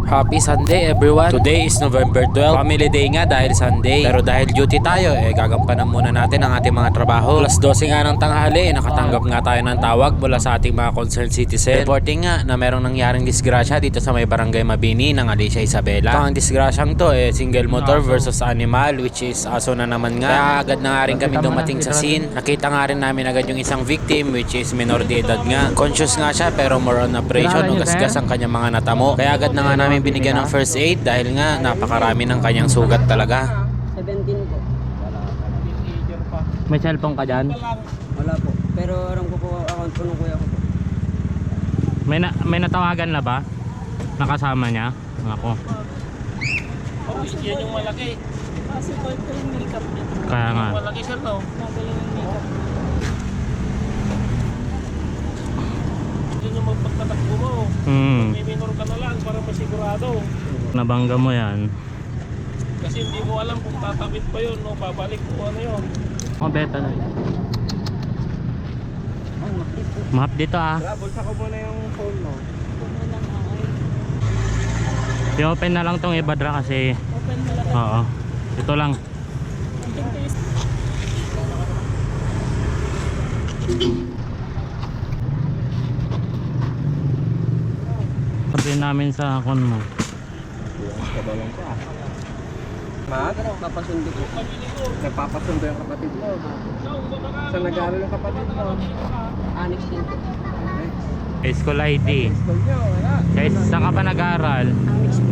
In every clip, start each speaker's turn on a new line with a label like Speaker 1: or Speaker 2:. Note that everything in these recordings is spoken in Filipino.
Speaker 1: Happy Sunday everyone! Today is November 12. Family day nga dahil Sunday. Pero dahil duty tayo, gagampanan muna natin ang ating mga trabaho. Alas 12 nga ng tanghali, nakatanggap nga tayo ng tawag mula sa ating mga concerned citizen. Reporting nga na merong nangyaring disgrasya dito sa may barangay Mabini ng Alicia Isabela. Ito ang disgrasyang to, single motor versus animal, which is aso na naman nga. Kaya agad na nga rin kami dumating sa scene. Nakita nga rin namin agad yung isang victim, which is minor de edad nga. Conscious nga siya pero more on operation, ugasgas ang kanyang mga natamo. Kaya agad na nga namin binigyan ng first aid dahil nga napakarami ng kanyang sugat talaga.
Speaker 2: 17 po.
Speaker 1: May cellphone ka dyan?
Speaker 2: Wala po. Pero aram ko po account po nung kuya ko po.
Speaker 3: May natawagan na ba? Nakasama niya? Ako.
Speaker 4: Yan yung malaki.
Speaker 5: Kasi gold ko yung makeup niya.
Speaker 3: Kaya nga.
Speaker 4: Malaki siya no.
Speaker 5: Magaling yung makeup.
Speaker 4: Yun yung magpagtatakbo mo. May minor ka na lang para masigurado.
Speaker 3: Nabangga mo yan.
Speaker 4: Kasi hindi mo alam kung tatawid pa yun o babalik o ano yun.
Speaker 3: Beta na. Map dito
Speaker 4: Bulsa ko muna yung phone mo.
Speaker 5: Puno lang ako.
Speaker 3: I-open na lang tong ibadra kasi.
Speaker 5: Open mo lang.
Speaker 3: Oo. Ito lang. Sabihin namin sa akon mo.
Speaker 2: Papasundo po.
Speaker 4: Nagpapasundo yung kapatid mo. Saan nag-aaral yung kapatid mo?
Speaker 2: Annex din po.
Speaker 3: School ID. Guys, saan ka pa nag-aaral?
Speaker 2: Annex po.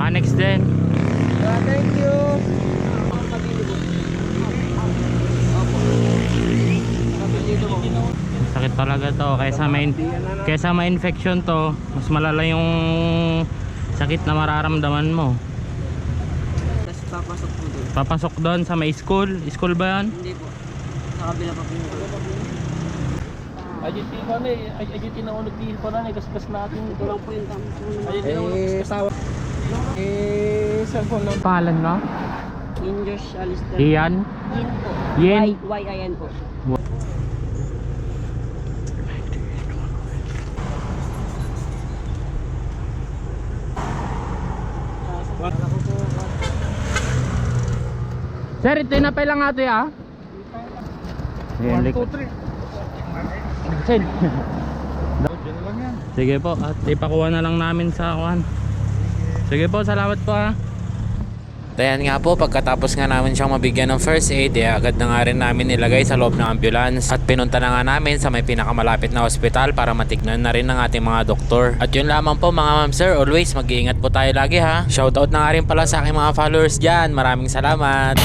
Speaker 3: Annex din.
Speaker 4: Thank you!
Speaker 2: Kabili po. Opo. Kabili po.
Speaker 3: Sakit talaga to. Kaysa ma-infection to, mas malala yung sakit na mararamdaman mo.
Speaker 2: Tapos papasok po doon.
Speaker 3: Papasok doon sa may school. School ba yan?
Speaker 2: Hindi po. Sa kabila pa po.
Speaker 4: Argentina na Argentina ulit dito pa na kaskas natin.
Speaker 2: Ito lang po yung tamang po.
Speaker 4: Argentina ulit kaskas. Cellphone lang.
Speaker 3: Pangalan mo?
Speaker 2: Injos Alistair.
Speaker 3: Ian?
Speaker 2: Yin po.
Speaker 3: Yin?
Speaker 2: Y-I-N po.
Speaker 3: Sir, ito yung napay lang ate ah.
Speaker 4: 1, 2, 3.
Speaker 3: Sen. Sige po, at ipakuha na lang namin sa akuan. Sige po, salamat po ah.
Speaker 1: Dayan nga po, pagkatapos nga namin siyang mabigyan ng first aid, agad na nga rin namin nilagay sa loob ng ambulance. At pinunta na nga namin sa may pinakamalapit na ospital para matignan na rin ng ating mga doktor. At yun lamang po mga ma'am sir, always mag-iingat po tayo lagi ha. Shoutout na nga rin pala sa aking mga followers dyan. Maraming salamat.